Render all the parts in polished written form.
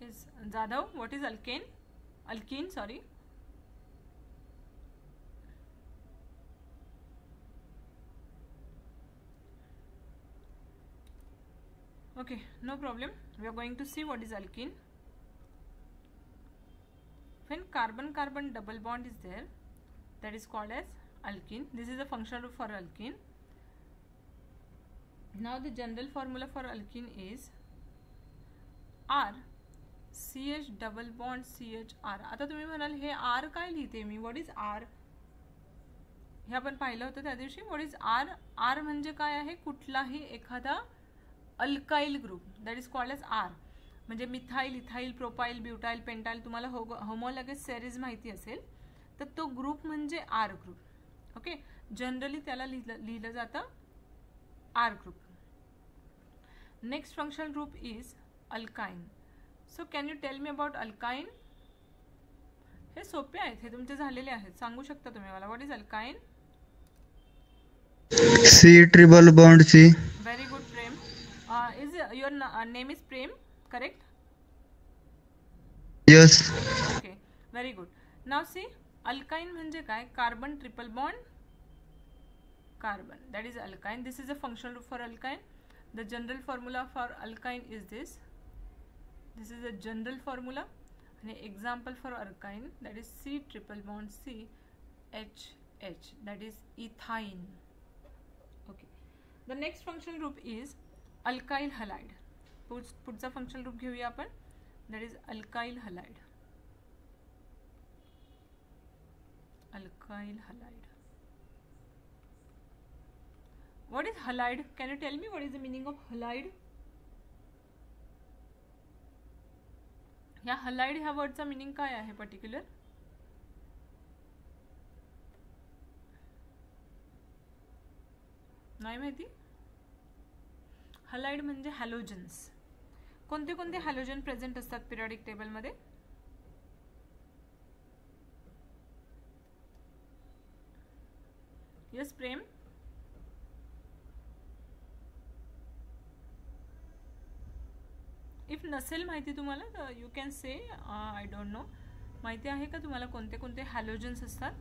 is Jadhav, what is alkane? Alkene, sorry. Okay, no problem. We are going to see what is alkene. When carbon-carbon double bond is there, that is called as alkene. This is the functional group for alkene. Now the general formula for alkene is R CH double bond CH R. आता तुम्ही म्हणाल हे R काय लिहिते मी? What is R? हे आपण पाहिलं होतं त्या दिवशी. What is R? R म्हणजे काय आहे? कुठलाही एखादा alkyl group, that is called as R. म्हणजे methyl, ethyl, propyl, butyl, pentyl, तुम्हाला होमोलॉगस सेरीज माहिती असेल तर तो ग्रुप म्हणजे R ग्रुप. ओके, जनरली त्याला लिहिलं जातं R group. Next functional group is alkyne. So can you tell me about alkyne? हे सोपे आहेत, हे तुमचे झालेले आहेत. सांगू शकता तुम्ही मला what is alkyne? C triple bond C. Very good, Prem. Is your name is Prem, correct? Yes. Okay, very good. Now see, alkyne म्हणजे काय? Carbon triple bond carbon, that is alkyne. This is a functional group for alkyne. The general formula for alkyne is this. This is a general formula. An example for alkyne, that is C triple bond C H H, that is ethine. Okay. The next functional group is alkyl halide. पुढचा functional group घेऊया आपण, that is alkyl halide. Alkyl halide. What is halide? Can you tell me what is the meaning of halide? या halide ह्या वर्डचा meaning काय आहे particular? नाही माहिती. Halide म्हणजे हॅलोजन्स. कोणते कोणते हॅलोजन प्रेझेंट असतात पिरियडिक टेबल मध्ये? Yes Prem. इफ नसेल माहिती तुम्हाला तर you can say I don't know. माहिती आहे का तुम्हाला कोणते कोणते हॅलोजन्स असतात?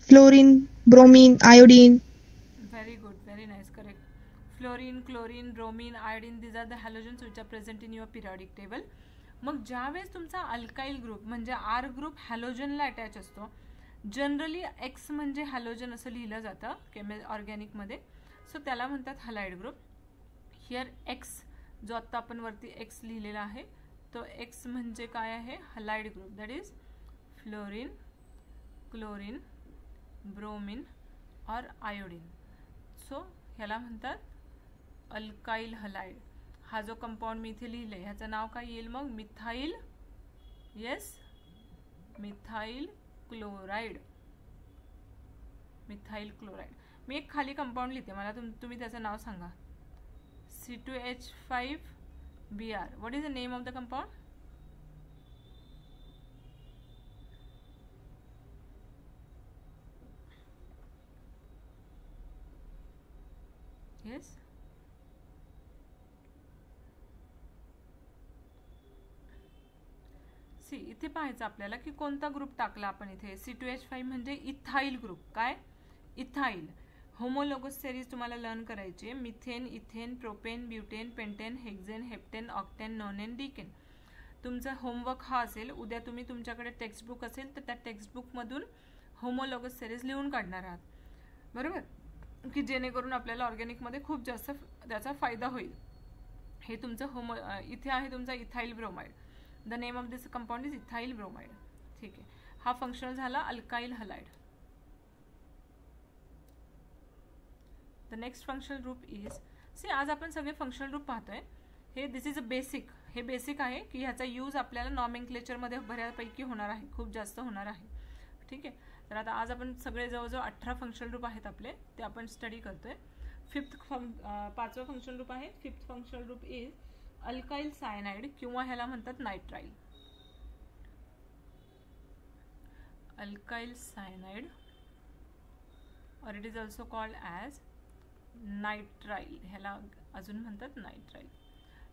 Fluorine, bromine, iodine. Very good, very nice, correct. Fluorine, chlorine, bromine, iodine, these are the halogens which are present in your periodic table. मग ज्यावेळेस तुमचा अल्काइल ग्रुप म्हणजे R ग्रुप हॅलोजनला अटॅच असतो, जनरली X म्हणजे halogen असं लिहिलं जातं organic मध्ये. सो त्याला म्हणतात हलाइड ग्रुप. हियर X जो आता आपण वरती X लिहिलेला आहे तो X म्हणजे काय आहे? Halide group, that is fluorine, chlorine, bromine और आयोडीन. सो ह्याला म्हणतात अल्काइल हलाइड. हा जो कंपाउंड मी इथे लिहिले ह्याचं नाव काय येईल मग? Methyl. Yes, methyl chloride. Methyl chloride. मी एक खाली कंपाउंड लिहिते, मला तुम्ही त्याचं नाव सांगा. C2H5Br. What is the name of the compound? Yes, see इथे पाहायचं आपल्याला की कोणता ग्रुप टाकला आपण इथे. C2H5 म्हणजे इथाइल ग्रुप. काय? इथाइल. होमोलोगस सेरीज तुम्हाला लर्न करायची. Methane, ethane, propane, butane, pentane, hexane, heptane, octane, nonane, decane. तुमचा होमवर्क हा असेल. उद्या तुम्ही तुमच्याकडे टेक्स्टबुक असेल तर त्या टेक्स्टबुक मधून होमोलोगस सेरीज लिहून काढणार आहात, बरोबर? की जेणेकरून आपल्याला ऑर्गॅनिक मध्ये खूप जास्त त्याचा फायदा होईल. हे तुमचं इथे आहे तुमचा ethyl bromide. The name of this compound is ethyl bromide. ठीक आहे, हा फंक्शनल झाला alkyl halide. The next functional group is see. आज आपण सगळे फंक्शनल ग्रुप पाहतोय. हे दिस इज अ बेसिक. हे बेसिक आहे की ह्याचा यूज आपल्याला नॉमेनक्लेचर मध्ये बऱ्यापैकी होणार आहे, खूप जास्त होणार आहे. ठीक आहे, तर आता आज आपण सगळे जवळजवळ 18 फंक्शनल ग्रुप आहेत आपले, ते आपण स्टडी करतोय. पाचवा फंक्शनल ग्रुप आहे. Fifth functional group is alkyl cyanide किंवा ह्याला म्हणतात nitrile. Alkyl cyanide or it is also called as nitrile, ह्याला अजून म्हणतात नायट्राइल.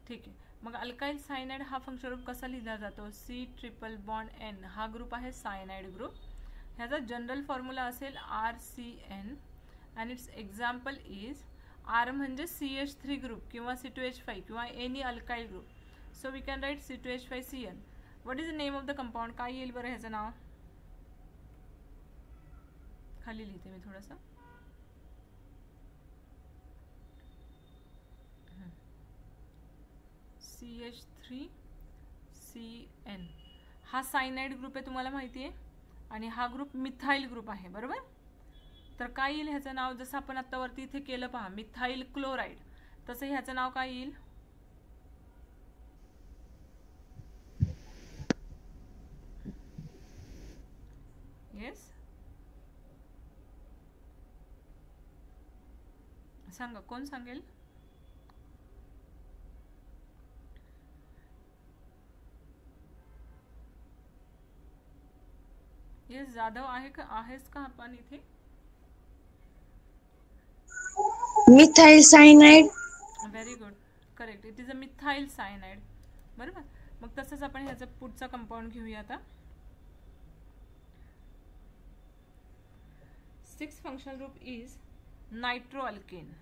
ठीक आहे. मग अल्काइल सायनाइड हा फंक्शन ग्रुप कसा लिहिला जातो? C∼N हा ग्रुप आहे सायनाइड ग्रुप. ह्याचा जनरल फॉर्म्युला असेल RCN and its example is R म्हणजे CH3 ग्रुप किंवा C2H5 किंवा any alkyl group. So we can write C2H5CN. What is the name of the compound? काय येईल बरं ह्याचं नाव? खाली लिहिते मी थोडंसं. CH3CN हा सायनाइड ग्रुप आहे, तुम्हाला माहिती आहे. आणि हा ग्रुप मिथाइल ग्रुप आहे, बरोबर. तर काय येईल ह्याचं नाव? जसं आपण आता वरती इथे केलं पहा, मिथाइल क्लोराइड, तसं ह्याचं नाव काय येईल? येस, सांगा, कोण सांगेल? येस, जाधव आहे का? आहेस का आपण इथे? Methyl cyanide. Very good, correct. It is a methyl cyanide, बरोबर. मग तसंच आपण ह्याचा पुढचा कंपाऊंड घेऊया आता. 6th functional group is nitroalkane.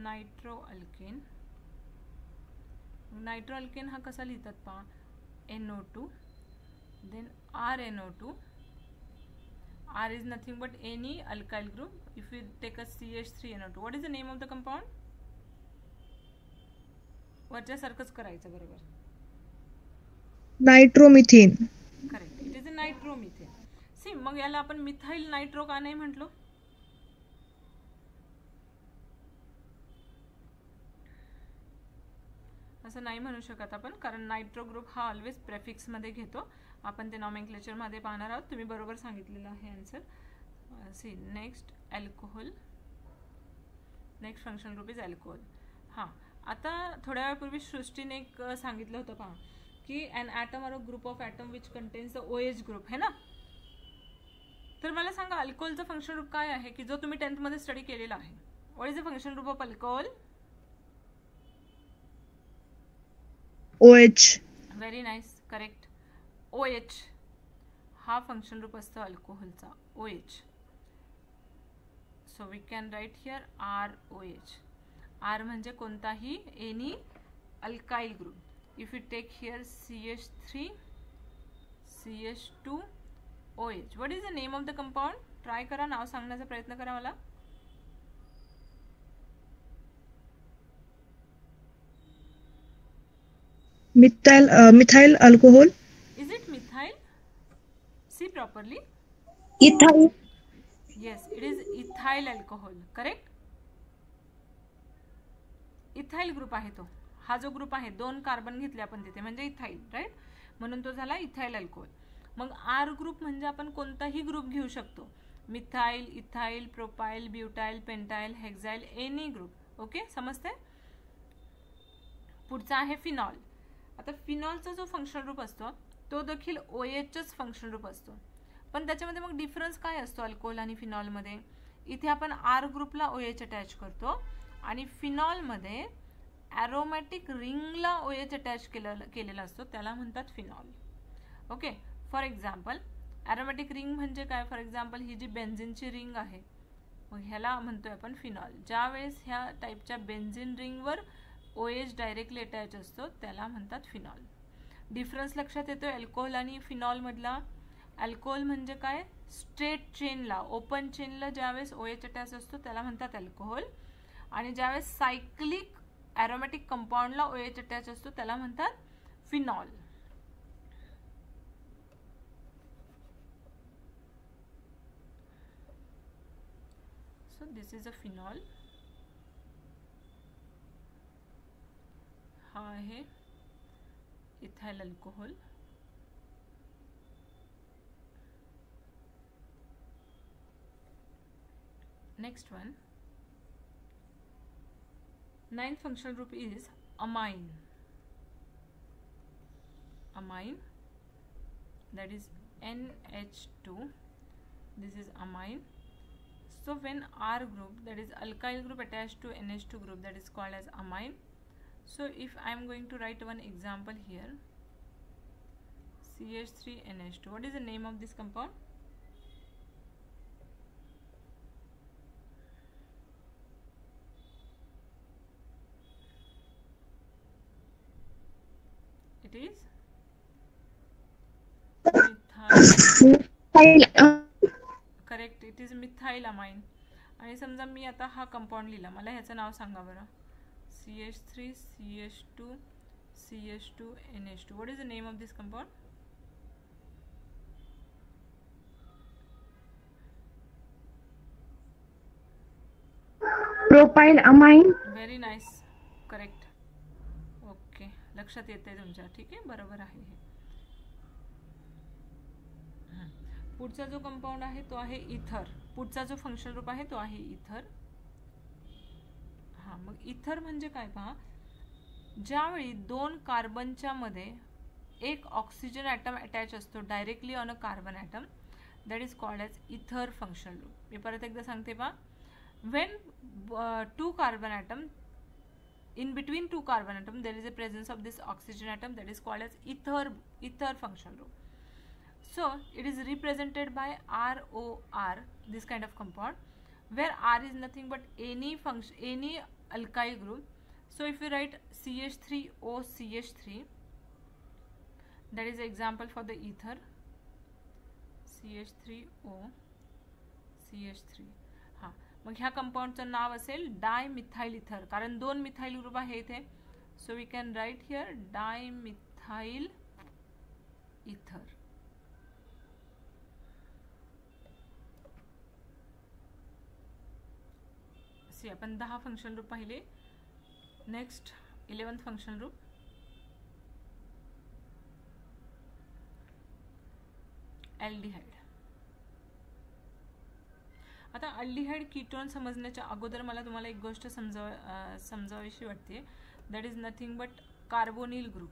Nitroalkane, nitroalkane हा कसा लिहितात पहा? NO2 then RNO2. R is nothing but any alkyl group. If we take a CH3NO2, what is the name of the compound? वरच्या सारखंच करायचं, बरोबर. Nitromethane. Correct, it is a nitromethane. See, मग याला आपण मिथाइल नायट्रो का नाही म्हटलो? असं नाही म्हणू शकत आपण, कारण नायट्रो ग्रुप हा ऑलवेज प्रेफिक्स मध्ये घेतो. आपण ते नॉमेनक्लेचर मध्ये पाहणार आहोत. तुम्ही बरोबर सांगितलेलं आहे answer. See, next alcohol. Next function group is alcohol. हां, आता थोड्या वेळापूर्वी सृष्टीने एक सांगितलं होतं पहा की an atom or a group of atom which contains the OH group, है ना. तर मला सांगा अल्कोहोलचा फंक्शन ग्रुप काय आहे की जो तुम्ही 10th मध्ये स्टडी केलेला आहे? What is the function group of alcohol? OH. Very nice, correct. OH हा फंक्शन ग्रुप असतो अल्कोहोलचा, OH. So we can write here ROH. R म्हणजे कोणताही any alkyl group. If you take here CH3 CH2 OH. What is the name of the compound? Try करा, नाव सांगण्याचा प्रयत्न करा मला. Methyl alcohol. Is it methyl? See properly. Ethyl. Yes, it is ethyl alcohol. Correct? Ethyl group आहे तो. हा जो ग्रुप आहे, 2 कार्बन घेतले आपण तिथे, म्हणजे इथाइल, राईट. म्हणून तो झाला इथाइल अल्कोहोल. मग R ग्रुप म्हणजे आपण कोणताही ग्रुप घेऊ शकतो. Methyl, ethyl, propyl, butyl, pentyl, hexyl, any group. Okay, समजते? पुढचा आहे फिनॉल. आता फिनॉलचा जो फंक्शनल ग्रुप असतो तो देखील OHचाच फंक्शनल ग्रुप असतो. पण त्याच्यामध्ये मग डिफरन्स काय असतो अल्कोहोल आणि फिनॉलमध्ये? इथे आपण R ग्रुपला OH अटॅच करतो आणि फिनॉलमध्ये ॲरोमॅटिक रिंगला OH अटॅच केलेला असतो, त्याला म्हणतात phenol. Okay, for example aromatic ring म्हणजे काय? फॉर एक्झाम्पल ही जी बेन्झिनची रिंग आहे, मग ह्याला म्हणतोय आपण फिनॉल. ज्यावेळेस ह्या टाईपच्या बेन्झिन रिंगवर OH डायरेक्टली अटॅच असतो त्याला म्हणतात फिनॉल. डिफरन्स लक्षात येतोय अल्कोहोल आणि फिनॉल मधला? अल्कोहोल म्हणजे काय? स्ट्रेट चेनला, ओपन चेनला ज्यावेळेस OH अटॅच असतो त्याला म्हणतात अल्कोहोल. आणि ज्यावेळेस सायक्लिक ॲरोमॅटिक कंपाऊंडला OH अटॅच असतो त्याला म्हणतात phenol. So this is a phenol. हा आहे ethyl alcohol. Next one, 9th functional group is amine. Amine, that is NH2. This is amine. So when R group, that is alkyl group, attached to NH2 group, that is called as amine. So if I am going to write one example here, CH3NH2, what is the name of this compound? It is methyl. Correct, it is methyl amine. आणि समजा मी आता हा compound लिहिला, मला ह्याचं नाव सांगा बरं. CH3 CH2 CH2 NH2. What is the name of this compound? Propyl amine. Very nice, correct. Okay, लक्षात येते तुमच्या. ठीक आहे, बरोबर आहे हे. पुढचा जो कंपाऊंड आहे तो आहे इथर. पुढचा जो फंक्शनल ग्रुप आहे तो आहे इथर. हा, मग इथर म्हणजे काय पहा, ज्यावेळी दोन कार्बनच्या मध्ये एक ऑक्सिजन ॲटम अटॅच असतो directly on a carbon atom, that is called as ether functional group. मी परत एकदा सांगते पहा, when two carbon atom, in between two carbon atom there is a presence of this oxygen atom, that is called as ether functional group. So it is represented by ROR, this kind of compound, where R is nothing but any alkyl group. So if you write CH3OCH3, that is example for the ether, CH3OCH3. हा, मग ह्या कंपाऊंडचं नाव असेल dimethyl इथर, कारण दोन methyl group आहे इथे. So we can write here dimethyl ether. See, आपण 10 फंक्शन ग्रुप पाहिले. Next 11th function group, aldehyde. आता अल्डिहाइड कीटोन समजण्याच्या अगोदर मला तुम्हाला एक गोष्ट समजावीशी वाटते, that is nothing but carbonyl group.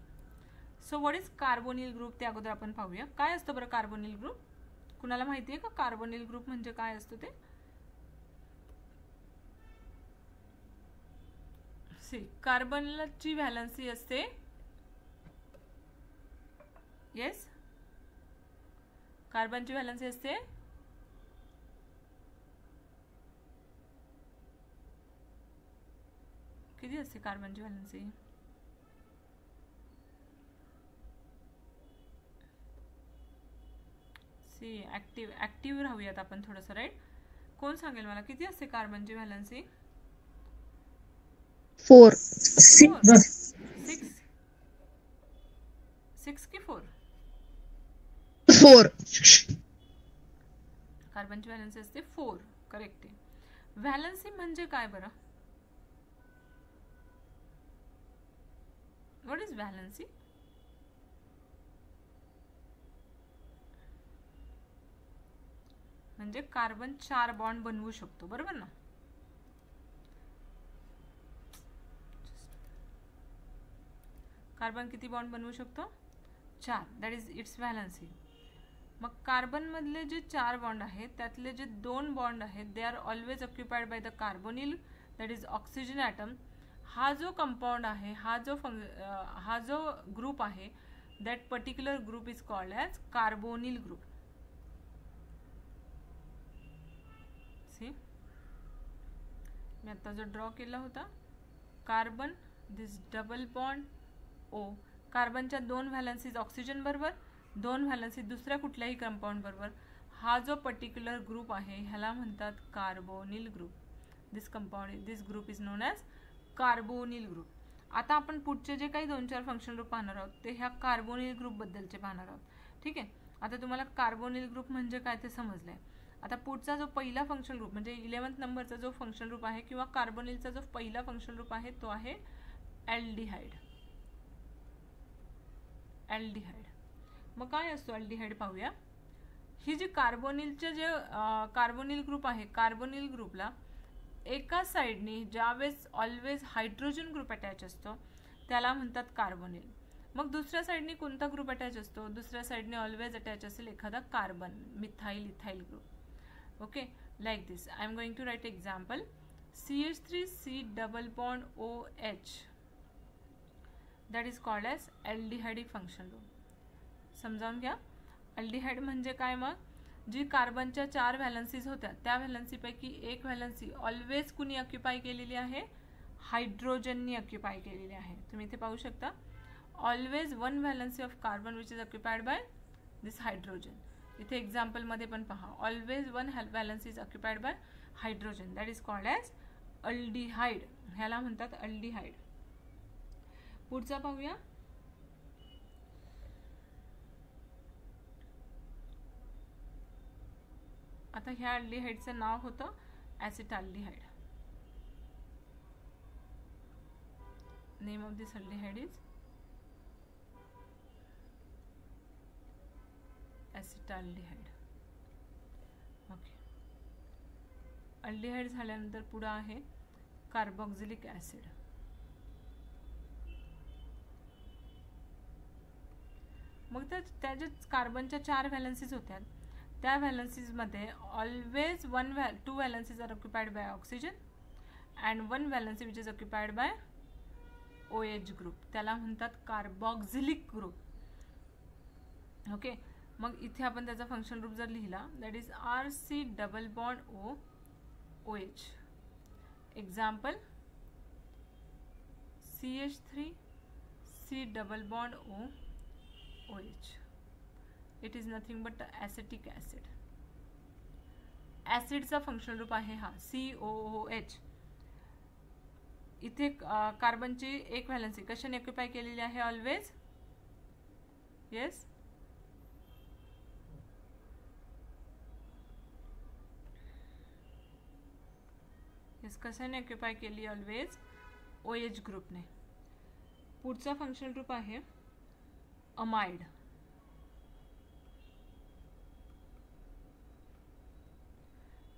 So what is carbonyl group ते अगोदर आपण पाहूया. काय असतं बरं कार्बोनिल ग्रुप? कुणाला माहिती आहे का कार्बोनिल ग्रुप म्हणजे काय असतं ते? सी, कार्बनची व्हॅलन्सी असते, येस, कार्बनची व्हॅलन्सी असते किती असते कार्बनची व्हॅलन्सी? सी, ऍक्टिव्ह राहूयात आपण थोडंसं, राईट? कोण सांगेल मला किती असते कार्बनची व्हॅलन्सी? 4. 6 की 4? 4. कार्बनची व्हॅलन्सी असते 4, करेक्ट आहे. व्हॅलन्सी म्हणजे काय बरं? What is valency? म्हणजे कार्बन 4 बॉन्ड बनवू शकतो, बरोबर ना? कार्बन किती बॉन्ड बनवू शकतो? 4. That is it's valency. मग कार्बन मधले जे 4 बॉन्ड आहेत त्यातले जे 2 बॉन्ड आहेत they are always occupied by the carbonyl, that is oxygen atom. हा जो कंपाऊंड आहे, हा जो ग्रुप आहे, that particular group is called as carbonyl group. See, मी आता जो ड्रॉ केला होता, carbon, this double bond O, कार्बनच्या 2 व्हॅलन्सीज ऑक्सिजन बरोबर, 2 व्हॅलन्सी दुसऱ्या कुठल्याही कंपाऊंड बरोबर. हा जो पर्टिक्युलर ग्रुप आहे ह्याला म्हणतात carbonyl group. This group is non as carbonyl group. आता आपण पुढचे जे काही 2-4 फंक्शन ग्रुप पाहणार आहोत ते ह्या कार्बोनिल ग्रुप बद्दलचे पाहणार आहोत. ठीक आहे, आता तुम्हाला कार्बोनिल ग्रुप म्हणजे काय ते समजलंय. आता पुढचा जो पहिला फंक्शन ग्रुप म्हणजे 11th नंबरचा जो फंक्शन ग्रुप आहे किंवा कार्बोनिलचा जो पहिला फंक्शन ग्रुप आहे तो आहे ॲल्डिहाइड. ॲल्डिहाइड मग काय असतो ॲल्डिहाइड पाहूया. ही जी कार्बोनिलचे जे कार्बोनिल ग्रुप आहे, कार्बोनिल ग्रुपला एका साइडनी ज्यावेळेस ऑलवेज हायड्रोजन ग्रुप अटॅच असतो त्याला म्हणतात कार्बोनिल. मग दुसऱ्या साइडनी कोणता ग्रुप अटॅच असतो? दुसऱ्या साइडने ऑलवेज अटॅच असेल एखादा carbon, methyl ethyl group. Okay, like this. I am going to write example. CH3 C double bond OH, that is called as aldehyde function group. समजावून घ्या. अल्डिहाइड म्हणजे काय? मग जी कार्बनच्या 4 व्हॅलन्सीज होत्या त्या व्हॅलन्सीपैकी एक व्हॅलन्सी ऑलवेज कुणी ऑक्युपाय केलेली आहे? हायड्रोजननी ऑक्युपाय केलेली आहे. तुम्ही इथे पाहू शकता, always 1 valency of carbon which is occupied by this hydrogen. इथे एक्झाम्पल मध्ये पण पहा, always 1 valency is occupied bye hydrogen, that is called as aldehyde. ह्याला म्हणतात अल्डिहाइड. पुढचा पाहूया. आता ह्या अल्डिहाइडचं नाव होतं acetaldehyde. Name of this aldehyde is acetaldehyde. Okay. Aldehyde झाल्यानंतर पुढे आहे कार्बोक्सिलिक ॲसिड. मग त्या ज्या कार्बनच्या 4 व्हॅलन्सीज होत्या त्या व्हॅलन्सीज मध्ये always 2 valencies are occupied by oxygen and 1 valency which is occupied by OH group. त्याला म्हणतात कार्बोक्सिलिक ग्रुप. ओके. मग इथे आपण त्याचा फंक्शन ग्रुप जर लिहिला, that is RC double bond OH. Example CH3 C double bond OH. It is nothing but acetic acid. ॲसिडचा functional group आहे हा COOH. इथे कार्बनची एक व्हॅलन्सी कशाने ऑक्युपाय केलेली आहे? ऑलवेज. येस. येस, कशाने ऑक्युपाय केली? ऑलवेज OH ग्रुपने. पुढचा फंक्शनल ग्रुप आहे अमाइड.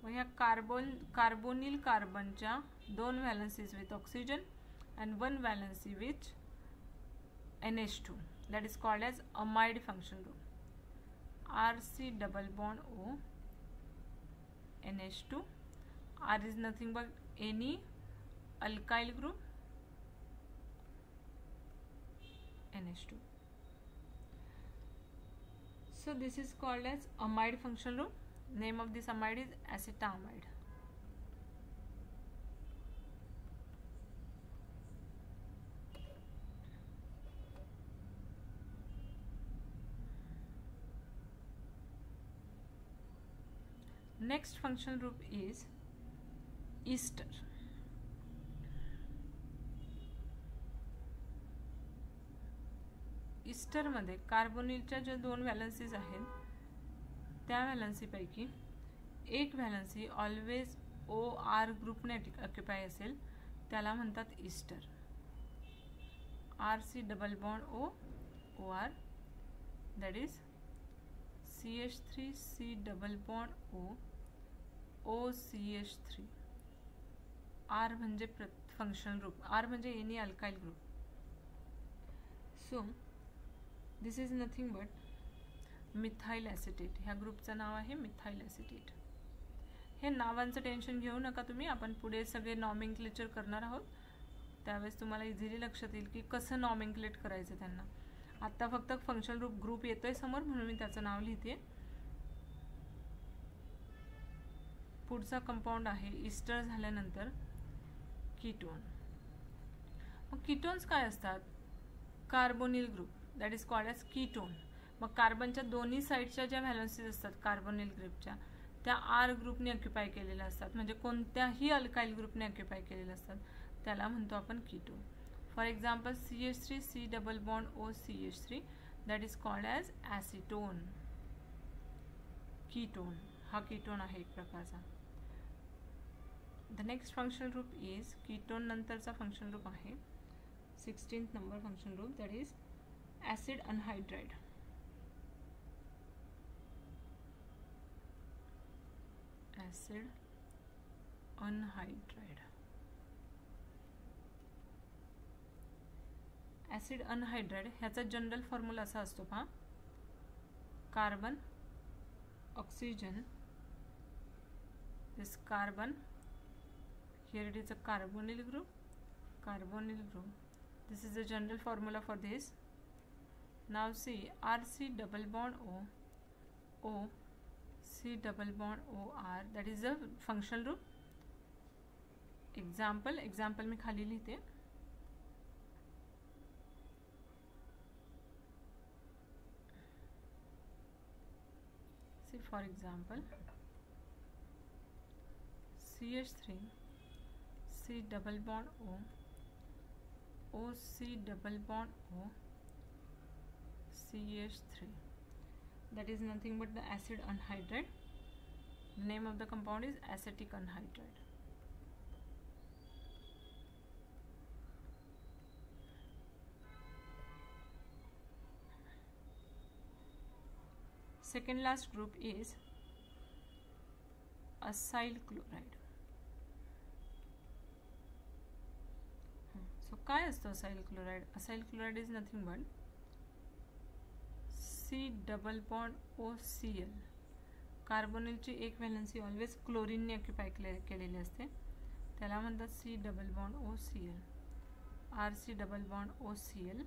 मग ह्या कार्बोनिल कार्बनच्या 2 valencies with oxygen and 1 valency with NH2, that is called as amide function group. RC double bond O NH2. R is nothing but any alkyl group NH2. So this is called as amide functional group. Name of this amide is acetamide. Next functional group is ester. ईस्टरमध्ये कार्बोनिलच्या ज्या 2 व्हॅलन्सीज आहेत त्या व्हॅलन्सीपैकी एक valency always OR ग्रुपने occupy असेल त्याला म्हणतात Easter. RC double bond OR, that is CH3 C double bond OCH3. R म्हणजे functional group, R म्हणजे any alkyl group. So this is nothing but methyl acetate. ह्या ग्रुपचं नाव आहे मिथाइल ॲसिटेट. हे नावांचं टेन्शन घेऊ नका तुम्ही, आपण पुढे सगळे नॉमेनक्लेचर करणार आहोत त्यावेळेस तुम्हाला इझिली लक्षात येईल की कसं नॉमेनक्लेट करायचं त्यांना. आत्ता फक्त फंक्शनल ग्रुप येतोय समोर म्हणून मी त्याचं नाव लिहिते. पुढचा कंपाऊंड आहे ईस्टर झाल्यानंतर कीटोन. मग कीटोन्स काय असतात? Carbonyl group, that is called as ketone. मग कार्बनच्या दोन्ही साईडच्या ज्या व्हॅलन्सीज असतात कार्बोनिल ग्रुपच्या त्या R ग्रुपने ऑक्युपाय केलेल्या असतात, म्हणजे कोणत्याही अल्काइल ग्रुपने ऑक्युपाय केलेल्या असतात, त्याला म्हणतो आपण ketone. For example CH3 C double bond OCH3, that is called as acetone. Ketone हा कीटोन आहे एक प्रकारचा. The next functional group is ketone नंतरचा फंक्शनल ग्रुप आहे 16th number functional group, that is acid anhydride. Acid anhydride. Acid anhydride ह्याचा general formula असा असतो पहा, carbon, oxygen, this carbon. Here it is a carbonyl group. This is the general formula for this. Now see, RC double bond O, C double bond OR, that is the functional group. Example मी खाली लिहिते. See, for example, CH3, C double bond O, C double bond O, CH3. That is nothing but the acid anhydride. The name of the compound is acetic anhydride. Second last group is acyl chloride. So काय असतो acyl chloride? Acyl chloride is nothing but C double bond OCl. कार्बोनिलची एक valency always क्लोरीनने occupy केलेली असते, त्याला म्हणतात C double bond OCl. RC double bond OCl.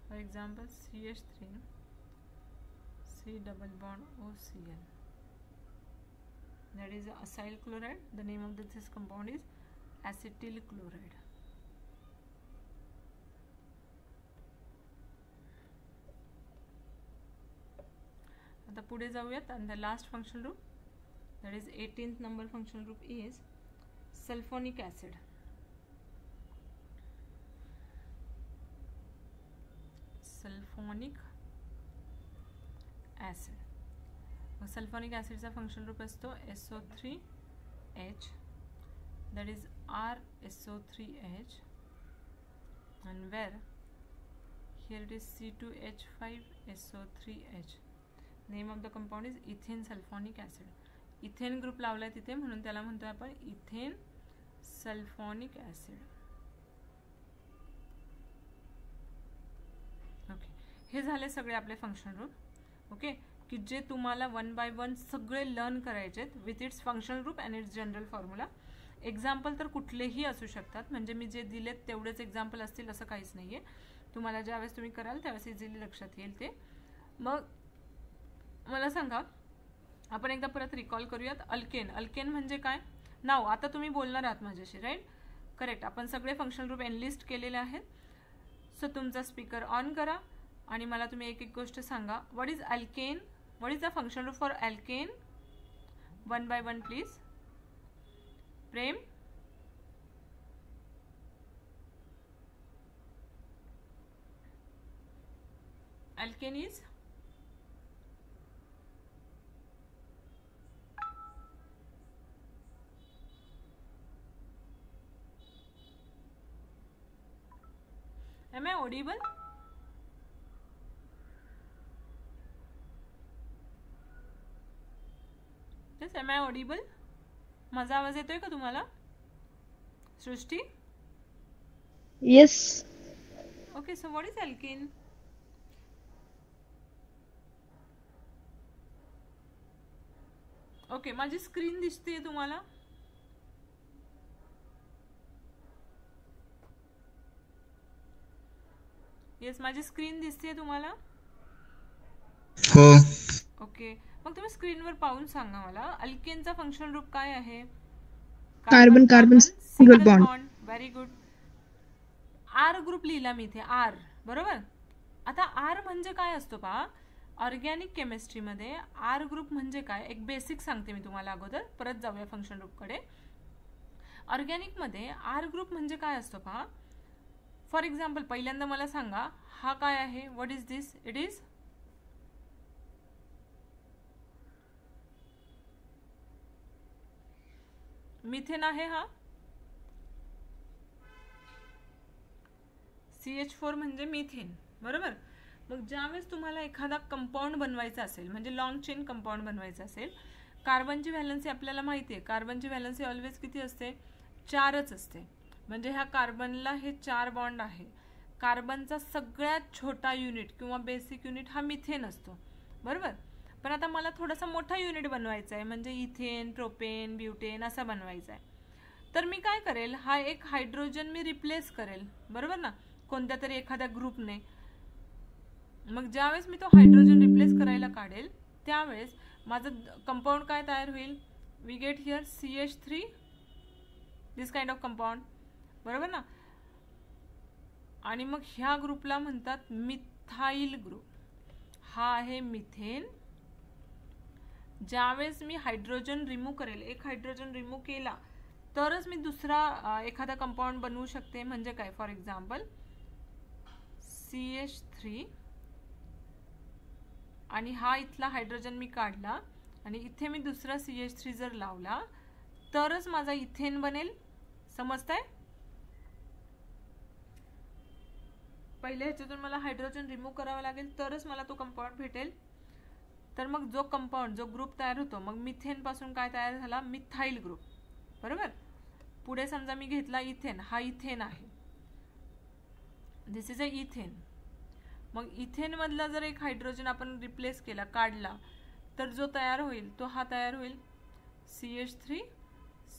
For example, CH3, C double bond OCl. That is acyl chloride. The name of this compound is acetyl chloride. आता पुढे जाऊयात. And the last functional group, that is 18th number functional group, is sulfonic acid. Sulfonic acid. Sulfonic acid चा functional group असतो SO3H, that is RSO3H, and where here it is C2H5SO3H. Name of the compound is ethane sulfonic acid. Ethane group लावलाय तिथे म्हणून त्याला म्हणतोय आपण ethane sulphonic acid. Okay, हे झाले सगळे आपले फंक्शनल ग्रुप. ओके, की जे तुम्हाला वन बाय वन सगळे लर्न करायचे with its functional group and it's general formula. Example तर कुठलेही असू शकतात, म्हणजे मी जे दिलेत तेवढेच एक्झाम्पल असतील असं काहीच नाहीये. तुम्हाला ज्यावेळेस तुम्ही कराल त्यावेळेस इझिली लक्षात येईल ते. मग मला सांगा, आपण एकदा परत रिकॉल करूयात. अल्केन. अल्केन म्हणजे काय? नाव. आता तुम्ही बोलणार आहात माझ्याशी, राईट? करेक्ट. आपण सगळे फंक्शनल ग्रुप एनलिस्ट केलेले आहेत. सो तुमचा स्पीकर ऑन करा आणि मला तुम्ही एक एक गोष्ट सांगा. What is alkane? What is the functional group for alkane? One by one please. Prem. Alkane is Am I audible? Yes, am I audible? माझा आवाज येतोय का तुम्हाला? सृष्टी? Yes. Okay, so what is alkene? Okay, माझी screen दिसते तुम्हाला? Yes, माझी screen दिसते तुम्हाला? हो. ओके, मग तुम्ही स्क्रीनवर पाहून सांगा मला अल्केनचा फंक्शनल ग्रुप काय आहे? Carbon carbon single bond. Very good. R group लिहिला मी इथे, आर. बरोबर. आता आर म्हणजे काय असतो पहा, ऑर्गॅनिक केमिस्ट्रीमध्ये आर ग्रुप म्हणजे काय एक बेसिक सांगते मी तुम्हाला अगोदर, परत जाऊया फंक्शनल ग्रुपकडे. ऑर्गॅनिकमध्ये आर ग्रुप म्हणजे काय असतो पहा. फॉर एक्झाम्पल पहिल्यांदा मला सांगा, हा काय आहे? What is this? It is methane आहे. हा CH4 म्हणजे मिथेन. बरोबर. मग ज्यावेळेस तुम्हाला एखादा कंपाऊंड बनवायचा असेल, म्हणजे लॉंग चेन कंपाऊंड बनवायचा असेल, कार्बनची व्हॅलन्सी आपल्याला माहिती आहे. कार्बनची व्हॅलन्सी ऑलवेज किती असते? 4च असते. म्हणजे ह्या कार्बनला हे 4 बॉन्ड आहे. कार्बनचा सगळ्यात छोटा युनिट किंवा बेसिक युनिट हा मिथेन असतो, बरोबर. पण आता मला थोडासा मोठा युनिट बनवायचा आहे, म्हणजे इथेन, प्रोपेन, ब्युटेन असा बनवायचा आहे. तर मी काय करेल, हा एक हायड्रोजन मी रिप्लेस करेल, बरोबर ना, कोणत्या तरी एखाद्या ग्रुपने. मग ज्यावेळेस मी तो हायड्रोजन रिप्लेस करायला काढेल त्यावेळेस माझं कंपाऊंड काय तयार होईल, we get here CH3, this kind of compound, बरोबर ना. आणि मग ह्या ग्रुपला म्हणतात मिथाइल ग्रुप. हा आहे मिथेन. ज्यावेळेस मी हायड्रोजन रिमूव्ह करेल, एक हायड्रोजन रिमूव्ह केला तरच मी दुसरा एखादा कंपाऊंड बनवू शकते. म्हणजे काय, फॉर एक्झाम्पल CH3 आणि हा इथला हायड्रोजन मी काढला आणि इथे मी दुसरा CH3 जर लावला तरच माझा इथेन बनेल. समजतंय? पहिले ह्याच्यातून मला हायड्रोजन रिमूव्ह करावा लागेल तरच मला तो कंपाऊंड भेटेल. तर मग जो कंपाऊंड, जो ग्रुप तयार होतो, मग मिथेन पासून काय तयार झाला, मिथाइल ग्रुप, बरोबर. पुढे समजा मी घेतला इथेन, हा इथेन आहे, दिस इज अ इथेन. मग इथेन मधला जर एक हायड्रोजन आपण रिप्लेस केला, काढला, तर जो तयार होईल तो हा तयार होईल CH3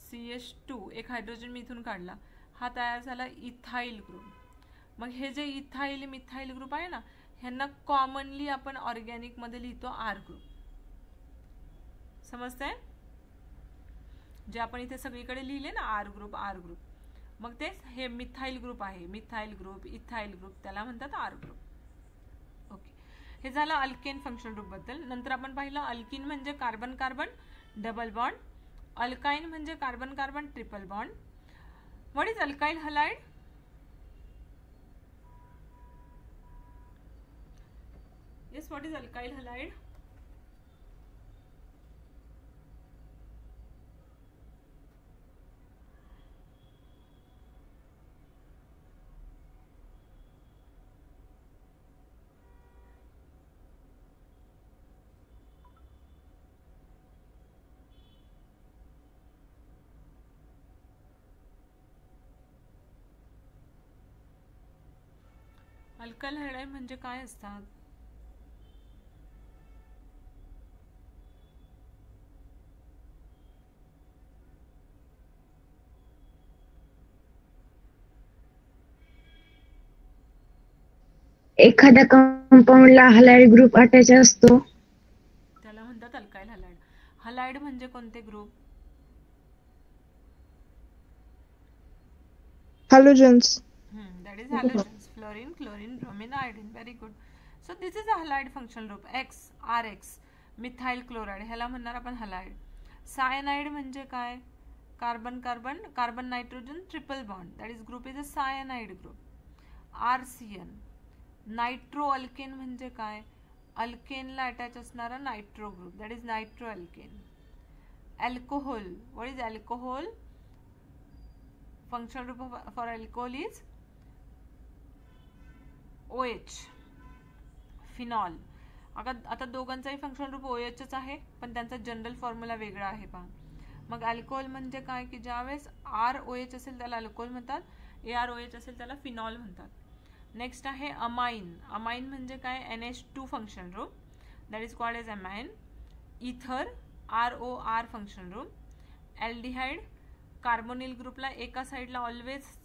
CH2. एक हायड्रोजन मी इथून काढला, हा तयार झाला इथाइल ग्रुप. मग हे जे इथाइल मिथाइल ग्रुप आहे ना, ह्यांना कॉमनली आपण ऑर्गॅनिक मध्ये लिहितो R ग्रुप. समजतंय? जे आपण इथे सगळीकडे लिहिले ना R ग्रुप R ग्रुप, मग तेच हे मिथाइल ग्रुप आहे. मिथाइल ग्रुप, इथाइल ग्रुप, त्याला म्हणतात R ग्रुप. ओके, हे झालं अल्केन फंक्शनल ग्रुप बद्दल. नंतर आपण पाहिलं अल्किन म्हणजे carbon carbon double bond, alkyne म्हणजे carbon carbon triple bond. What is alkyl halide? Yes, what is alkyl halide? Alkyl hydride म्हणजे काय असतात? एखाद्या कंपाऊंडला हलाइड ग्रुप अटॅच असतो, त्याला म्हणतात अल्काइल हलाइड. हलाइड म्हणजे कोणते group? Halogens. That is halogens. Fluorine, chlorine, bromine, iodine. Very good. So this is a halide functional group. X, RX, methyl chloride, ह्याला म्हणणार आपण हलाइड. सायनाइड म्हणजे काय? Carbon carbon carbon nitrogen triple bond, that is group is a cyanide group. RCN. Nitro alkane म्हणजे काय? अल्केनला attach असणारा nitro group, that is nitro alkane. Alcohol, what is alcohol? Functional group for alcohol is OH, phenol. आता दोघांचाही functional group OHच आहे, पण त्यांचा general formula वेगळा आहे पहा. मग अल्कोहोल म्हणजे काय की ज्यावेळेस ROH असेल त्याला अल्कोहोल म्हणतात, AROH असेल त्याला फिनॉल म्हणतात. नेक्स्ट आहे अमाइन. अमाइन म्हणजे काय? NH2 functional group, that is called as amine. Ether, ROR functional group. Aldehyde, carbonyl ग्रुपला एका साइडला ऑलवेज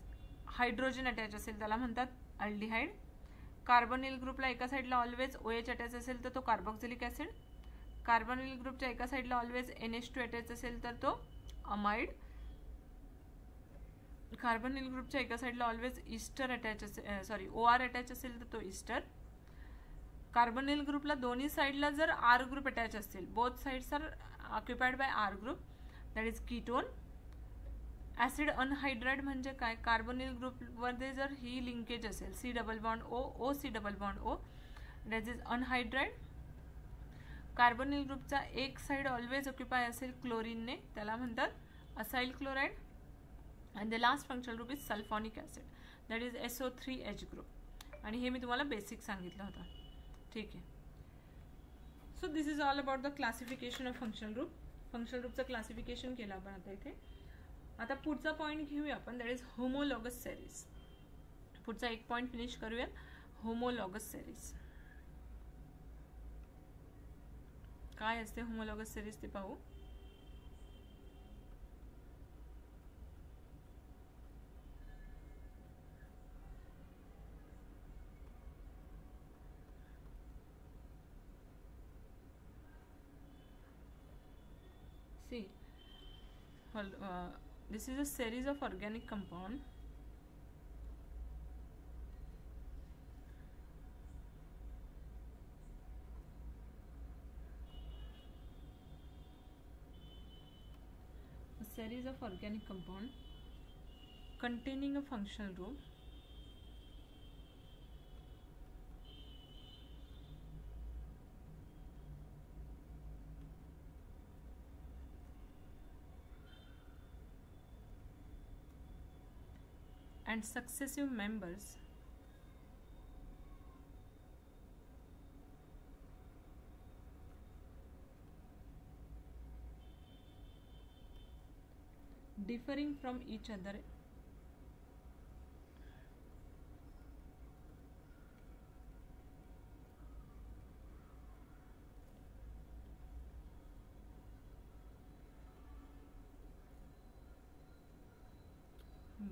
हायड्रोजन अटॅच असेल त्याला म्हणतात अल्डिहाइड. कार्बोनिल ग्रुपला एका साइडला ऑलवेज OH अटॅच असेल तर तो कार्बोक्सिलिक ऍसिड. कार्बोनिल ग्रुपच्या एका साइडला ऑलवेज NH2 अटॅच असेल तर तो अमाइड. कार्बोनिल ग्रुपच्या एका साइडला ऑलवेज ईस्टर अटॅच असेल, OR अटॅच असेल तर तो ईस्टर. कार्बोनिल ग्रुपला दोन्ही साइडला जर R ग्रुप अटॅच असतील, both sides are occupied by R group, that is ketone. Acid anhydride म्हणजे काय? कार्बोनिल ग्रुपमध्ये जर ही लिंकेज असेल C double bond O, OC double bond O, that is anhydride. Carbonyl ग्रुपचा एक साइड ऑलवेज ऑक्युपाय असेल क्लोरीनने, त्याला म्हणतात acyl chloride. And the last functional group is sulphonic acid, that is SO3H group. आणि हे मी तुम्हाला बेसिक सांगितलं होतं, ठीक आहे. So this is all about the classification of functional group. Functional ग्रुपचं क्लासिफिकेशन केलं आपण आता इथे. आता पुढचा पॉईंट घेऊया आपण, दॅट इज होमोलॉगस सेरीज. पुढचा एक पॉइंट फिनिश करूया. होमोलॉगस सेरीज काय असते? होमोलॉगस सेरीज ते पाहू. See, this is a series of organic compound containing a functional group and successive members differing from each other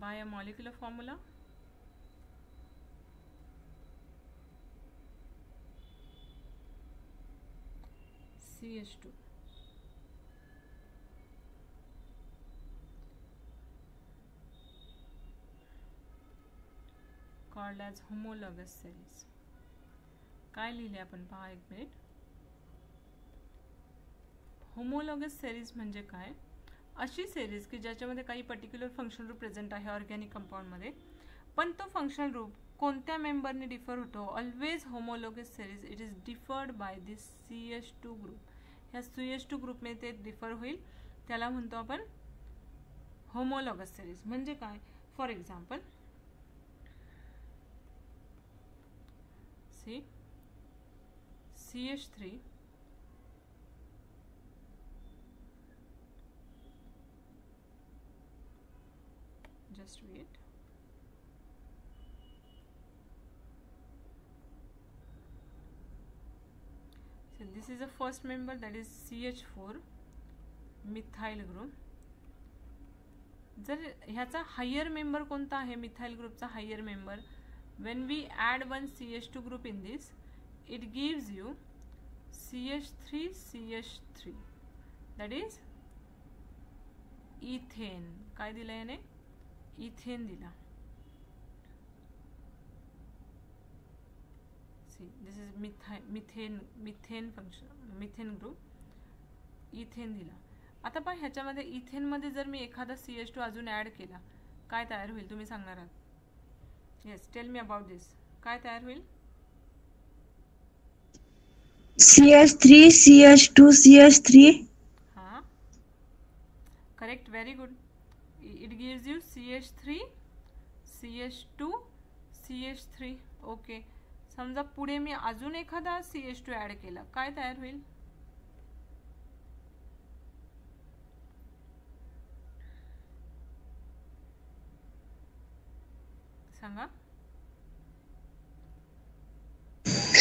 by a molecular formula CH2 called as homologous series. काय लिहिले आपण पहा एक minute. Homologous series म्हणजे काय? अशी series की ज्याच्यामध्ये काही पर्टिक्युलर फंक्शनल ग्रुप प्रेझेंट आहे ऑर्गॅनिक कंपाऊंड मध्ये, पण तो फंक्शनल ग्रुप कोणत्या मेंबरने डिफर होतो? Always homologous series it is differed by this CH2 group. ह्या CH2 ग्रुपने ते डिफर होईल, त्याला म्हणतो आपण होमोलॉगस सेरीज. म्हणजे काय? For example see CH3 just wait. So this is the first member, that is CH4 methyl group. जर ह्याचा हायर मेंबर कोणता आहे? मिथाइल ग्रुपचा higher member. when we add one CH2 group in this, it gives you CH3 that is ethane. काय दिलं याने? Ethane दिला. See, this is methane function, methane group. Ethane दिला. आता पहा ह्याच्यामध्ये इथेन मध्ये जर मी एखादा CH2 अजून ऍड केला, काय तयार होईल तुम्ही सांगणार आहात? येस, टेल मी अबाउट दिस. काय तयार होईल? CH3 CH2 CH3. हाँ, correct, very good. It gives you CH3 CH2 CH3. Okay, समजा पुढे मी अजून एखादा CH2 ऍड केला, काय तयार होईल? सांगा.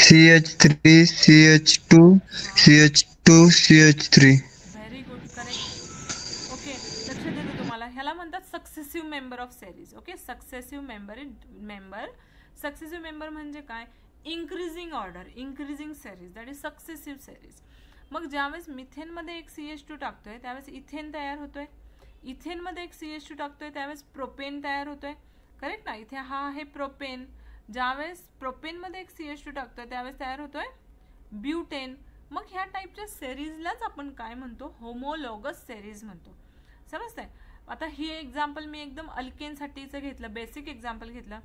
CH3 CH2 CH2 CH3. Very good, correct. Okay, लक्ष देतो तुम्हाला. ह्याला म्हणतात successive member of series. Okay, successive member म्हणजे काय? Increasing order, increasing series, that is successive series. मग ज्यावेळेस मिथेन मध्ये एक CH2 टाकतोय त्यावेळेस इथेन तयार होतोय. इथेन मध्ये एक CH2 टाकतोय त्यावेळेस प्रोपेन तयार होतोय. करेक्ट ना? इथे हा आहे प्रोपेन. ज्यावेळेस प्रोपेन मध्ये एक CH2 टाकतोय त्यावेळेस तयार होतोय ब्यूटेन. मग ह्या टाईपच्या सेरीजलाच आपण काय म्हणतो? होमोलॉगस सेरीज म्हणतो. समजतंय? आता ही एक्झाम्पल मी एकदम अल्केन साठीचं घेतलं, बेसिक एक्झाम्पल घेतलं.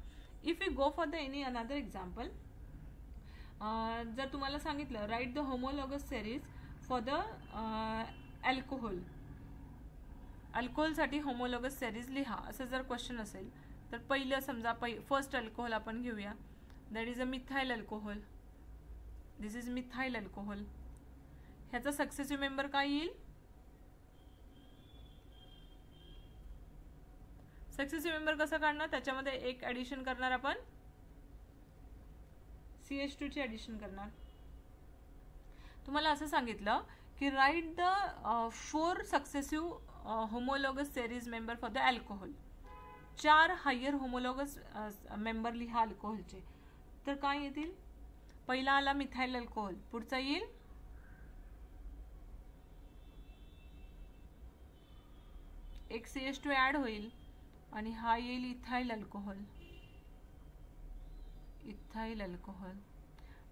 If you go for the any another example, जर तुम्हाला सांगितलं right the homologous series for the alcohol, अल्कोहोलसाठी होमोलॉगस सेरीज लिहा, असं जर क्वेश्चन असेल तर पहिलं समजा फर्स्ट अल्कोहोल आपण घेऊया. That is a methyl alcohol. This is methyl alcohol. ह्याचा सक्सेसिव्ह मेंबर काय येईल? सक्सेसिव्ह मेंबर कसं काढणार, त्याच्यामध्ये एक ऍडिशन करणार आपण, CH2 ची ऍडिशन करणार. तुम्हाला असं सांगितलं की write the 4 successive homologous series member for the alcohol. 4 higher homologous member लिहा अल्कोहोलचे. तर काय येतील, पहिला आला मिथाइल अल्कोहोल, पुढचा येईल एक CH2 ऍड होईल आणि हा येईल इथाइल अल्कोहोल. Ethyl alcohol.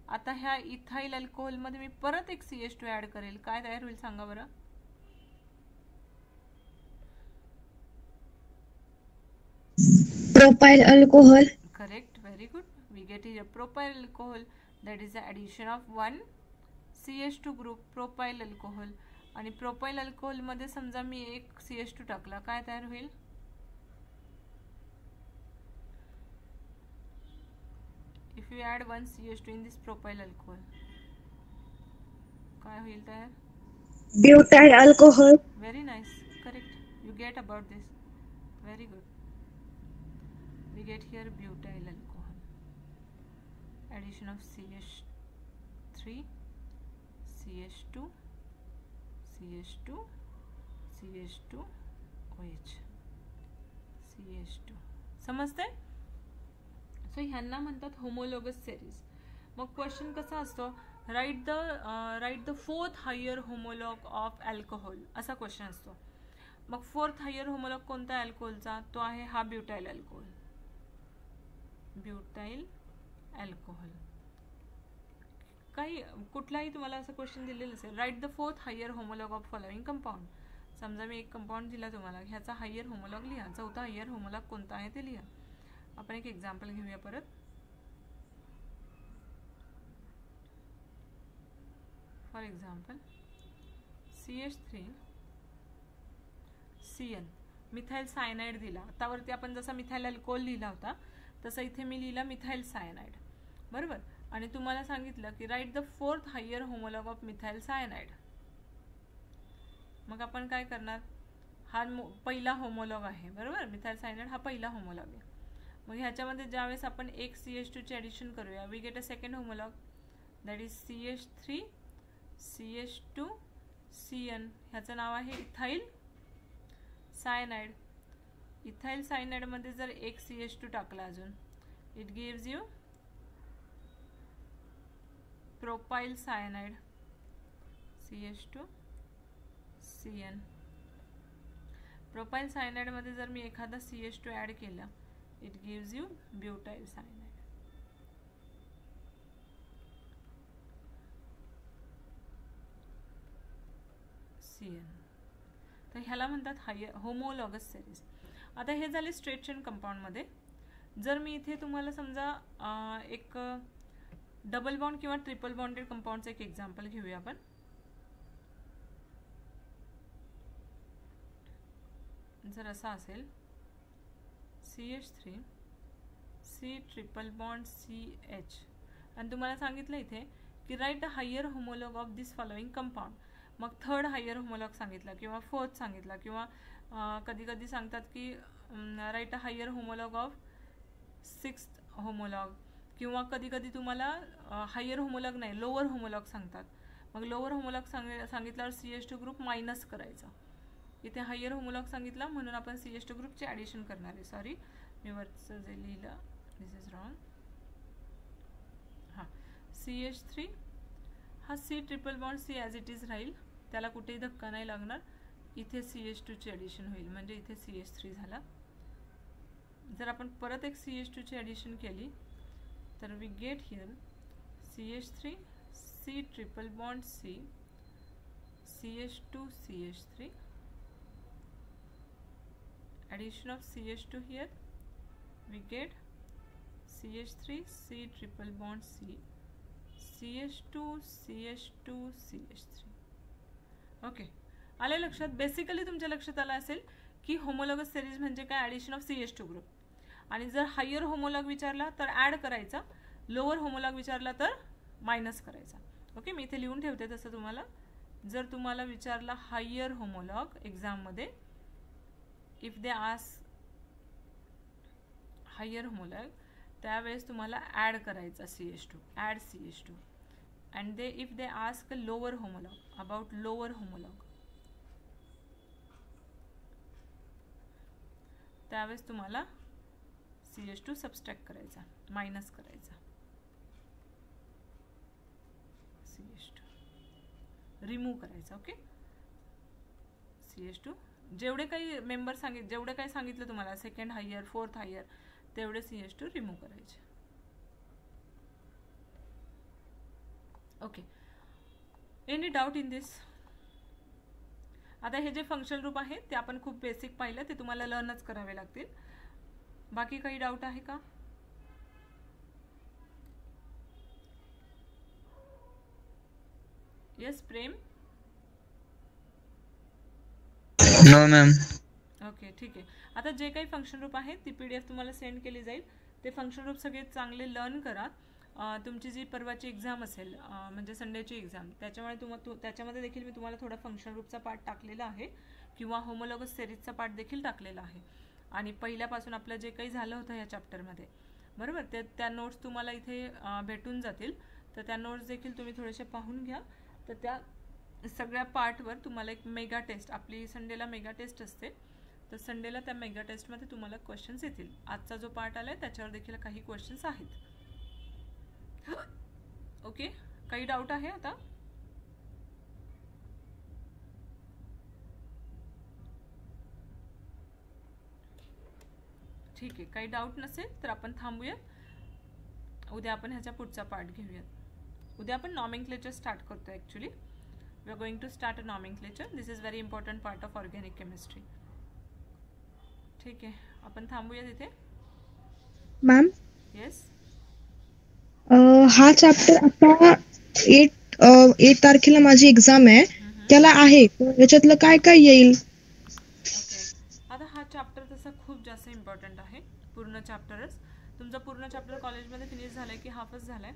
आता ह्या इथाइल अल्कोहोल मध्ये मी परत एक CH2 ऍड करेल, काय तयार होईल सांगा बरं. Propyl alcohol. Correct, very good. We get here propyl alcohol, that is the addition of 1 CH2 group, propyl alcohol. आणि प्रोपाइल अल्कोहोल मध्ये समजा मी एक CH2 टाकला, काय तयार होईल, if you add 1 CH2 in this propyl alcohol, काय होईल तयार, butyl alcohol. Very nice, correct, you get about this, very good. We get here butyl alcohol, addition of CH3, CH2, CH2, CH2, OH, CH2. समजते. So ह्यांना म्हणतात homologous series. मग question कसा असतो, write the 4th higher homolog of alcohol, असा question असतो. मग 4th higher homologue कोणता अल्कोहोलचा, तो आहे हा ब्युटाइल अल्कोहोल. Butyl alcohol. काही कुठलाही तुम्हाला असं क्वेश्चन दिलेलं असेल, write the 4th higher homolog of following compound. समजा मी एक कंपाऊंड दिला तुम्हाला, ह्याचा हायर होमोलॉग लिहा, 4था हायर होमोलॉग कोणता आहे ते लिहा. आपण एक एक्झाम्पल घेऊया परत. For example CH3 CN, methyl cyanide दिला. त्यावरती आपण जसा मिथाइल अल्कोहोल लिहिला होता तसं इथे मी लिहिला मिथाइल सायनाइड, बरोबर. आणि तुम्हाला सांगितलं की write the 4th higher homolog of methyl cyanide. मग आपण काय करणार, हा पहिला होमोलॉग आहे, बरोबर. मिथाइल सायनाइड हा पहिला होमोलॉग आहे. मग ह्याच्यामध्ये ज्यावेळेस आपण एक CH2 ची ॲडिशन करूया, we get a second homolog, that is CH3 CH2 CN. ह्याचं नाव आहे इथाइल सायनाइड. इथाइल सायनाइड मध्ये जर एक CH2 टाकला अजून, it gives you propyl cyanide, CH2 CN. Propyl cyanide मध्ये जर मी एखादा CH2 ऍड केला, it gives you butyl cyanide. CN. तर ह्याला म्हणतात हायर होमोलॉगस सेरीज. आता हे झाले स्ट्रेट चेन कंपाऊंड मध्ये. जर मी इथे तुम्हाला समजा एक डबल बॉन्ड किंवा ट्रिपल बॉन्डेड कंपाऊंडचं एक एक्झाम्पल घेऊया आपण. जर असा असेल CH3 C triple bond CH, आणि तुम्हाला सांगितलं इथे की write the higher homolog of this following compound. मग 3rd हायर होमोलॉग सांगितला किंवा 4th सांगितला, किंवा कधी कधी सांगतात की write a higher homolog of 6th homolog, किंवा कधी कधी तुम्हाला हायर होमोलॉग नाही लोअर होमोलॉग सांगतात. मग लोअर होमोलॉग सांगितल्यावर CH2 ग्रुप मायनस करायचा. इथे हायर होमोलॉग सांगितला म्हणून आपण CH2 ग्रुपचे ॲडिशन करणार आहे. सॉरी, मी वरचं जे लिहिलं दिस इज रॉंग. हां, CH3 हा C triple bond C as it is राहील, त्याला कुठेही धक्का नाही लागणार. इथे CH2 ची ॲडिशन होईल, म्हणजे इथे CH3 झाला. जर आपण परत एक CH2 ची ॲडिशन केली तर we get here CH3 C triple bond C CH2 CH3, addition of CH2 here, we get CH3 C triple bond C CH2 CH2 CH3. Okay, आले लक्षात. बेसिकली तुमच्या लक्षात आलं असेल की होमोलॉगस सिरीज म्हणजे काय, ॲडिशन ऑफ CH2 ग्रुप. आणि जर हायर होमोलॉग विचारला तर ॲड करायचा, लोअर होमोलॉग विचारला तर मायनस करायचा. ओके, मी इथे लिहून ठेवते तसं तुम्हाला. जर तुम्हाला विचारला हायर होमोलॉग एक्झाममध्ये, if they ask higher homolog त्यावेळेस तुम्हाला ॲड करायचा CH2, add CH2. And if they ask lower homolog, about lower homolog, त्यावेळेस तुम्हाला CH2 सबस्ट्रॅक्ट करायचा, मायनस करायचा. CH2 रिमूव्ह करायचा. ओके, CH2 जेवढे काही मेंबर जेवढे काही सांगितलं तुम्हाला, सेकंड हायर, फोर्थ हायर, तेवढे CH2 रिमूव्ह करायचे. Okay, any doubt in this? आता हे जे फंक्शन ग्रुप आहे ते आपण खूप बेसिक पाहिलं, ते तुम्हाला लर्नच करावे लागतील. बाकी काही डाऊट आहे का? Yes Prem? No ma'am. Okay, ठीक आहे. आता जे काही फंक्शन ग्रुप आहे ती PDF तुम्हाला सेंड केली जाईल. ते फंक्शन ग्रुप सगळे चांगले लर्न करा. तुमची जी परवाची एक्झाम असेल, म्हणजे संडेची एक्झाम, त्याच्यामध्ये देखील मी तुम्हाला थोडा फंक्शन ग्रुपचा पार्ट टाकलेला आहे किंवा होमोलॉगस सिरीजचा पार्ट देखील टाकलेला आहे. आणि पहिल्यापासून आपलं जे काही झालं होतं ह्या चॅप्टरमध्ये, बरोबर, त्या नोट्स तुम्हाला इथे भेटून जातील. तर त्या नोट्स देखील तुम्ही थोडेसे पाहून घ्या. तर त्या सगळ्या पार्टवर तुम्हाला एक मेगा टेस्ट, आपली संडेला मेगा टेस्ट असते, तर संडेला त्या मेगा टेस्टमध्ये तुम्हाला क्वेश्चन्स येतील. आजचा जो पार्ट आला आहे त्याच्यावर देखील काही क्वेश्चन्स आहेत. ओके, काही डाऊट आहे आता? ठीक आहे, काही डाऊट नसेल तर आपण थांबूयात. उद्या आपण ह्याचा पुढचा पार्ट घेऊयात. उद्या आपण नॉमेनक्लेचर स्टार्ट करतो. Actually we are going to start a nomenclature. This is very important part of organic chemistry. ठीक आहे, आपण थांबूया तिथे. मॅम, येस, हा चॅप्टर आता 8 तारखेला माझी एक्झाम आहे, त्याला आहे, याच्यातलं काय काय येईल? ओके. आता हा चॅप्टर तसा खूप जास्त इम्पॉर्टंट आहे, पूर्ण चॅप्टरच. तुमचा पूर्ण चॅप्टर कॉलेजमध्ये फिनिश झालाय की हाफच झालाय?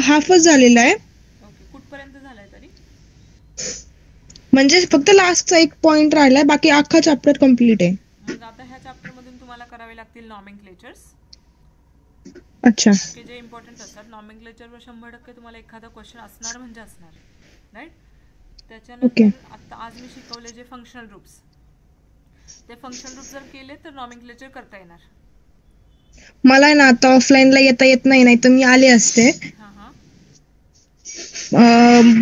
हाफच झालेला आहे. ओके, कुठपर्यंत झालाय तरी? म्हणजे फक्त लास्टचा एक पॉइंट राहिलाय, बाकी अख्खा चॅप्टर कम्प्लीट आहे. मग आता ह्या चॅप्टरमधून तुम्हाला करावे लागतील नॉमेनक्लेचर्स. अच्छा, की जे इम्पॉर्टंट असतात. नॉमेनक्लेचरवर 100% तुम्हाला एखादा क्वेश्चन असणार म्हणजे असणार, राईट? त्याच्यानंतर आता आज मी शिकवले जे फंक्शनल ग्रुप्स, ते फंक्शनल ग्रुप जर केले तर नॉमेनक्लेचर करता येणार. मला ना आता ऑफलाईनला येत नाही तर मी आले असते. हां हां,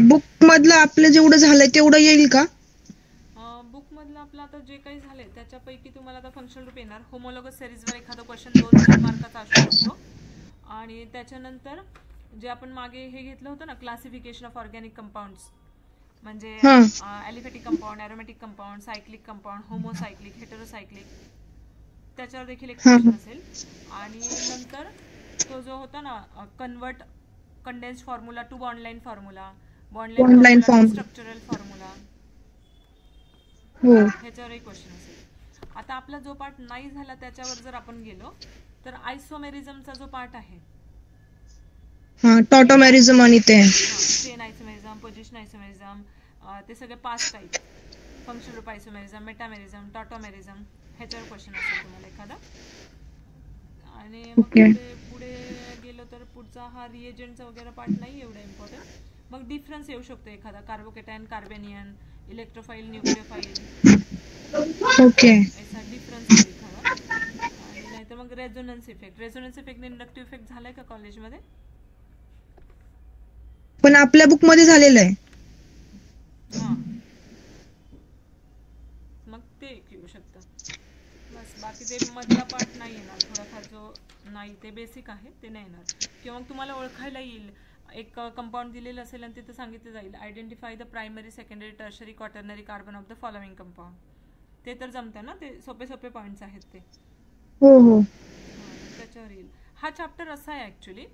बुक मधलं आपलं जेवढं झालंय तेवढं येईल का? बुकमधलं आपलं आता जे काही झालंय त्याच्यापैकी तुम्हाला आता फंक्शनल ग्रुप येणार. होमोलॉगस सिरीजवर एखादा क्वेश्चन 2-3 मार्काचा असू शकतो. आणि त्याच्यानंतर जे आपण मागे हे घेतलं होतं ना, क्लासिफिकेशन ऑफ ऑर्गॅनिक कंपाऊंड्स, म्हणजे aliphatic compound, aromatic compound, cyclic compound, homocyclic, heterocyclic, त्याच्यावर देखील एक क्वेश्चन असेल. आणि नंतर तो जो होता ना, convert condensed formula to bondline formula, bondline formula, structural formula, ह्याच्यावर एक क्वेश्चन असेल. आता आपला जो पार्ट नाही झाला त्याच्यावर जर आपण गेलो तर आयसोमेरिझमचा जो पार्ट आहे, टॉटोमेरिझम आणि ते चेन आयसोमेरिझम, पोझिशन आयसोमेरिझम, ते सगळे 5 टाईप, फंक्शनल ग्रुप आयसोमेरिझम, मेटामेरिझम, टॉटोमेरिझम, ह्याच्यावर क्वेश्चन असेल तुम्हाला एखादा. आणि मग पुढे गेलो तर पुढचा हा रिएजंटचा वगैरे पार्ट नाही एवढा इम्पॉर्टंट. मग डिफरन्स येऊ शकतो एखादा, कार्बोकेटायन, कार्बेनियन, इलेक्ट्रोफाइल, न्यूक्लियोफाइल, ऐसा डिफरन्स येईल एखादा. आणि नाहीतर मग resonance effect. Resonance effect inductive effect झालाय का कॉलेजमध्ये? पण आपल्या बुक मध्ये झालेलं आहे. हां, मग ते येऊ शकतं. बस, बाकी ते मधला पार्ट नाही येणार. थोडाफार जो नाही ते बेसिक आहे ते नाही येणार. किंवा मग तुम्हाला ओळखायला येईल, एक कंपाऊंड दिलेलं असेल आणि तिथं सांगितलं जाईल identify the primary, secondary, tertiary, quaternary carbon of the following compound. ते तर जमतं ना, ते सोपे पॉईंट्स आहेत ते. हो, त्याच्यावर येईल. हा चॅप्टर असा आहे ॲक्च्युली,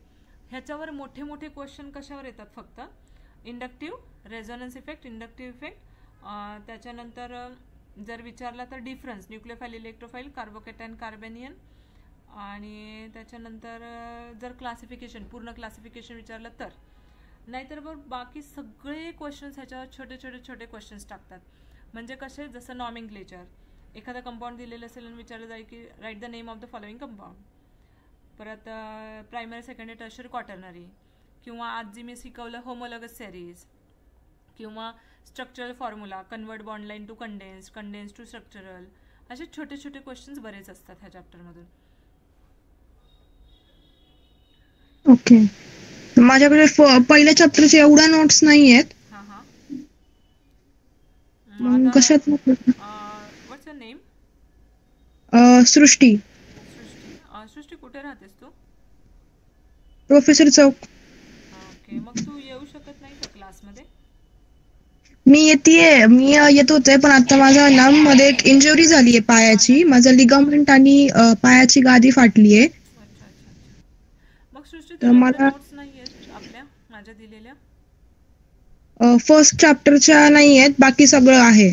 ह्याच्यावर मोठे क्वेश्चन कशावर येतात? फक्त inductive, resonance effect, inductive effect, त्याच्यानंतर जर विचारला तर डिफरन्स, न्यूक्लियोफाइल, इलेक्ट्रोफाइल, कार्बोकेटायन, कार्बेनियन, आणि त्याच्यानंतर जर क्लासिफिकेशन, पूर्ण क्लासिफिकेशन विचारलं तर. नाहीतर मग बाकी सगळे क्वेश्चन्स ह्याच्यावर छोटे क्वेश्चन्स टाकतात. म्हणजे कसे, जसं नॉमेनक्लेचर, एखादा कंपाऊंड दिलेलं असेल आणि विचारलं जाईल की write the name of the following compound. परत प्रायमरी सेकंडरी टर्शरी क्वाटर्नरी, किंवा आज जी मी शिकवलं होमोलॉगस सेरीज, किंवा structural formula, convert bond line to condense, condense to structural, असे छोटे छोटे क्वेश्चन्स बरेच असतात ह्या चॅप्टरमधून. ओके. माझ्याकडे पहिल्या चॅप्टरचे एवढ्या नोट्स नाही आहेत. हां हां. मग कशात व्हॉट्स युअर नेम? सृष्टी. सृष्टी कुठे राहतेस तू? प्रोफेसर चौक. ओके. मग तू येऊ शकत नाही का क्लासमध्ये? मी येत होते, पण आता माझा ना मध्ये एक इंजुरी झाली आहे पायाची. माझं लिगामेंट आणि पायाची गादी फाटली आहे. अच्छा अच्छा अच्छा. मग सृष्टी तर तुझ्याकडे मला नोट्स नाही आहेत आपल्या माझ्या दिलेल्या? फर्स्ट चॅप्टरच्या नाही आहेत, बाकी सगळं आहे.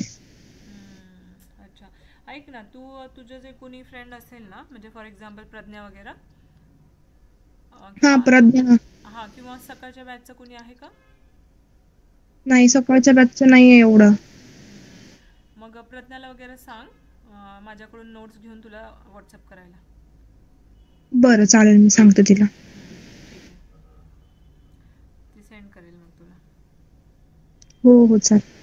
अच्छा. ऐक ना, तू तुझं जे कोणी फ्रेंड असेल ना, म्हणजे फॉर एक्झाम्पल प्रज्ञा वगैरे, हा प्रज्ञा. हां, किंवा सकाळच्या बॅचचं कोणी आहे का? नाही, सकाळच्या बॅचचं नाही आहे एवढं. मग प्रज्ञाला वगैरे सांग माझ्याकडून नोट्स घेऊन तुला व्हॉट्सअप करायला. बरं चालेल, मी सांगते तिला. ठीक आहे. ती सेंड करेल मग तुला. हो हो चालेल.